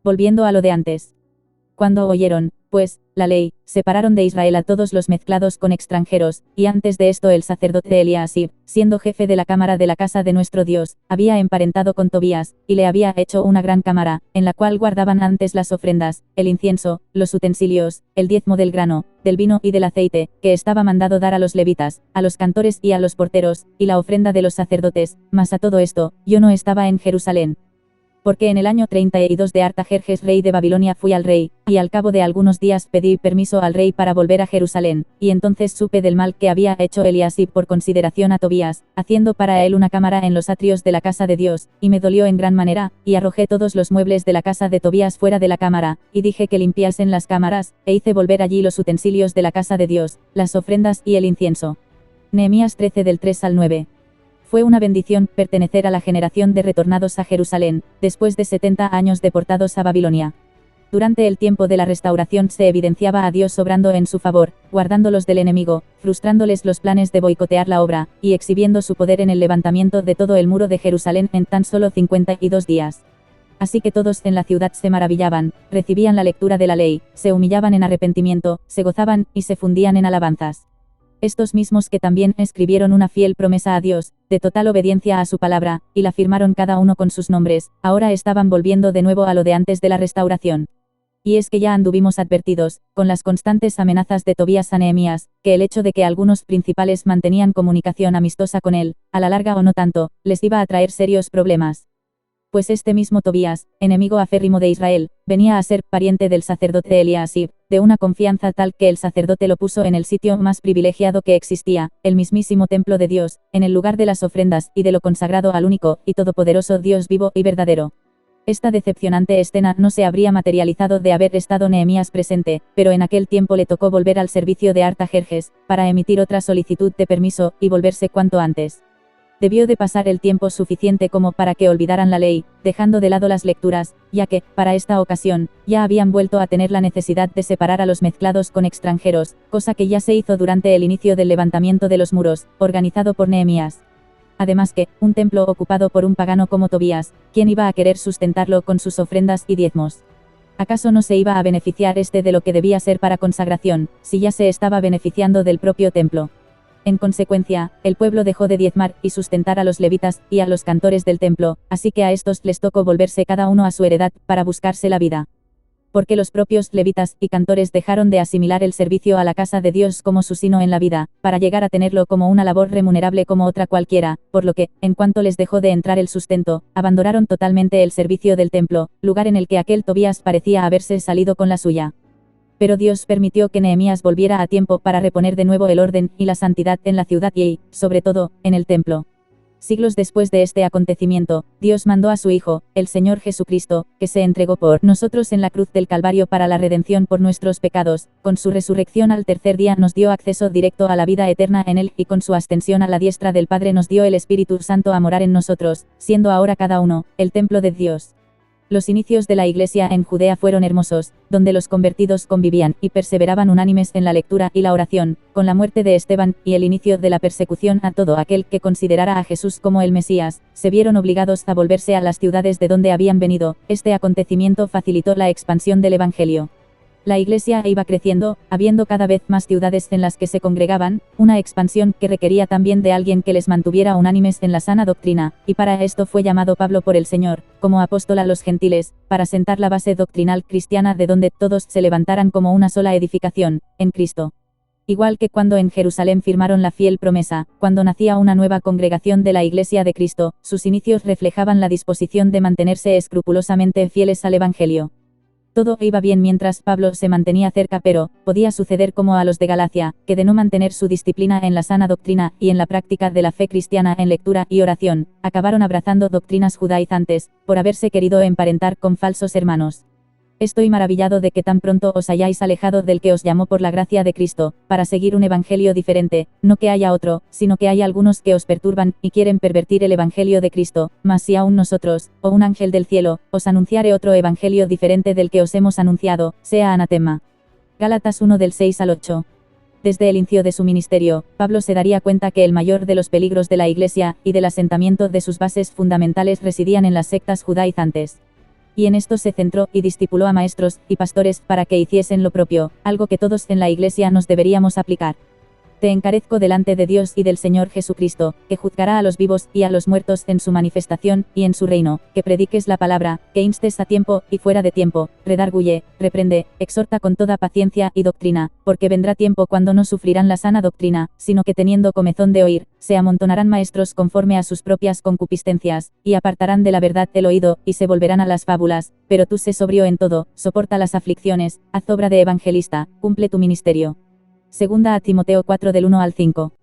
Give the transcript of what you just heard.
volviendo a lo de antes. Cuando oyeron, pues, la ley, separaron de Israel a todos los mezclados con extranjeros, y antes de esto el sacerdote Eliasib, siendo jefe de la cámara de la casa de nuestro Dios, había emparentado con Tobías, y le había hecho una gran cámara, en la cual guardaban antes las ofrendas, el incienso, los utensilios, el diezmo del grano, del vino y del aceite, que estaba mandado dar a los levitas, a los cantores y a los porteros, y la ofrenda de los sacerdotes, mas a todo esto, yo no estaba en Jerusalén. Porque en el año 32 de Artajerjes rey de Babilonia fui al rey, y al cabo de algunos días pedí permiso al rey para volver a Jerusalén, y entonces supe del mal que había hecho Eliasib por consideración a Tobías, haciendo para él una cámara en los atrios de la casa de Dios, y me dolió en gran manera, y arrojé todos los muebles de la casa de Tobías fuera de la cámara, y dije que limpiasen las cámaras, e hice volver allí los utensilios de la casa de Dios, las ofrendas y el incienso. Nehemías 13 del 3 al 9. Fue una bendición pertenecer a la generación de retornados a Jerusalén, después de 70 años deportados a Babilonia. Durante el tiempo de la restauración se evidenciaba a Dios obrando en su favor, guardándolos del enemigo, frustrándoles los planes de boicotear la obra, y exhibiendo su poder en el levantamiento de todo el muro de Jerusalén en tan solo 52 días. Así que todos en la ciudad se maravillaban, recibían la lectura de la ley, se humillaban en arrepentimiento, se gozaban, y se fundían en alabanzas. Estos mismos que también escribieron una fiel promesa a Dios, de total obediencia a su palabra, y la firmaron cada uno con sus nombres, ahora estaban volviendo de nuevo a lo de antes de la restauración. Y es que ya anduvimos advertidos, con las constantes amenazas de Tobías a Nehemías, que el hecho de que algunos principales mantenían comunicación amistosa con él, a la larga o no tanto, les iba a traer serios problemas. Pues este mismo Tobías, enemigo aférrimo de Israel, venía a ser pariente del sacerdote Eliasib, de una confianza tal que el sacerdote lo puso en el sitio más privilegiado que existía, el mismísimo templo de Dios, en el lugar de las ofrendas y de lo consagrado al único y todopoderoso Dios vivo y verdadero. Esta decepcionante escena no se habría materializado de haber estado Nehemías presente, pero en aquel tiempo le tocó volver al servicio de Artajerjes, para emitir otra solicitud de permiso, y volverse cuanto antes. Debió de pasar el tiempo suficiente como para que olvidaran la ley, dejando de lado las lecturas, ya que, para esta ocasión, ya habían vuelto a tener la necesidad de separar a los mezclados con extranjeros, cosa que ya se hizo durante el inicio del levantamiento de los muros, organizado por Nehemías. Además que, un templo ocupado por un pagano como Tobías, ¿quién iba a querer sustentarlo con sus ofrendas y diezmos? ¿Acaso no se iba a beneficiar de lo que debía ser para consagración, si ya se estaba beneficiando del propio templo? En consecuencia, el pueblo dejó de diezmar y sustentar a los levitas y a los cantores del templo, así que a estos les tocó volverse cada uno a su heredad, para buscarse la vida. Porque los propios levitas y cantores dejaron de asimilar el servicio a la casa de Dios como su sino en la vida, para llegar a tenerlo como una labor remunerable como otra cualquiera, por lo que, en cuanto les dejó de entrar el sustento, abandonaron totalmente el servicio del templo, lugar en el que aquel Tobías parecía haberse salido con la suya. Pero Dios permitió que Nehemías volviera a tiempo para reponer de nuevo el orden y la santidad en la ciudad y, sobre todo, en el templo. Siglos después de este acontecimiento, Dios mandó a su Hijo, el Señor Jesucristo, que se entregó por nosotros en la cruz del Calvario para la redención por nuestros pecados, con su resurrección al tercer día nos dio acceso directo a la vida eterna en él, y con su ascensión a la diestra del Padre nos dio el Espíritu Santo a morar en nosotros, siendo ahora cada uno, el templo de Dios. Los inicios de la Iglesia en Judea fueron hermosos, donde los convertidos convivían y perseveraban unánimes en la lectura y la oración. Con la muerte de Esteban y el inicio de la persecución a todo aquel que considerara a Jesús como el Mesías, se vieron obligados a volverse a las ciudades de donde habían venido. Este acontecimiento facilitó la expansión del Evangelio. La Iglesia iba creciendo, habiendo cada vez más ciudades en las que se congregaban, una expansión que requería también de alguien que les mantuviera unánimes en la sana doctrina, y para esto fue llamado Pablo por el Señor, como apóstol a los gentiles, para sentar la base doctrinal cristiana de donde todos se levantaran como una sola edificación, en Cristo. Igual que cuando en Jerusalén firmaron la fiel promesa, cuando nacía una nueva congregación de la Iglesia de Cristo, sus inicios reflejaban la disposición de mantenerse escrupulosamente fieles al Evangelio. Todo iba bien mientras Pablo se mantenía cerca, pero podía suceder como a los de Galacia, que de no mantener su disciplina en la sana doctrina y en la práctica de la fe cristiana en lectura y oración, acabaron abrazando doctrinas judaizantes, por haberse querido emparentar con falsos hermanos. Estoy maravillado de que tan pronto os hayáis alejado del que os llamó por la gracia de Cristo, para seguir un evangelio diferente, no que haya otro, sino que hay algunos que os perturban, y quieren pervertir el evangelio de Cristo, mas si aún nosotros, o un ángel del cielo, os anunciare otro evangelio diferente del que os hemos anunciado, sea anatema. Gálatas 1 del 6 al 8. Desde el inicio de su ministerio, Pablo se daría cuenta que el mayor de los peligros de la Iglesia, y del asentamiento de sus bases fundamentales residían en las sectas judaizantes. Y en esto se centró y discipuló a maestros y pastores para que hiciesen lo propio, algo que todos en la Iglesia nos deberíamos aplicar. Te encarezco delante de Dios y del Señor Jesucristo, que juzgará a los vivos y a los muertos en su manifestación y en su reino, que prediques la palabra, que instes a tiempo y fuera de tiempo, redarguye, reprende, exhorta con toda paciencia y doctrina, porque vendrá tiempo cuando no sufrirán la sana doctrina, sino que teniendo comezón de oír, se amontonarán maestros conforme a sus propias concupiscencias, y apartarán de la verdad el oído, y se volverán a las fábulas. Pero tú sé sobrio en todo, soporta las aflicciones, haz obra de evangelista, cumple tu ministerio. Segunda a Timoteo 4 del 1 al 5.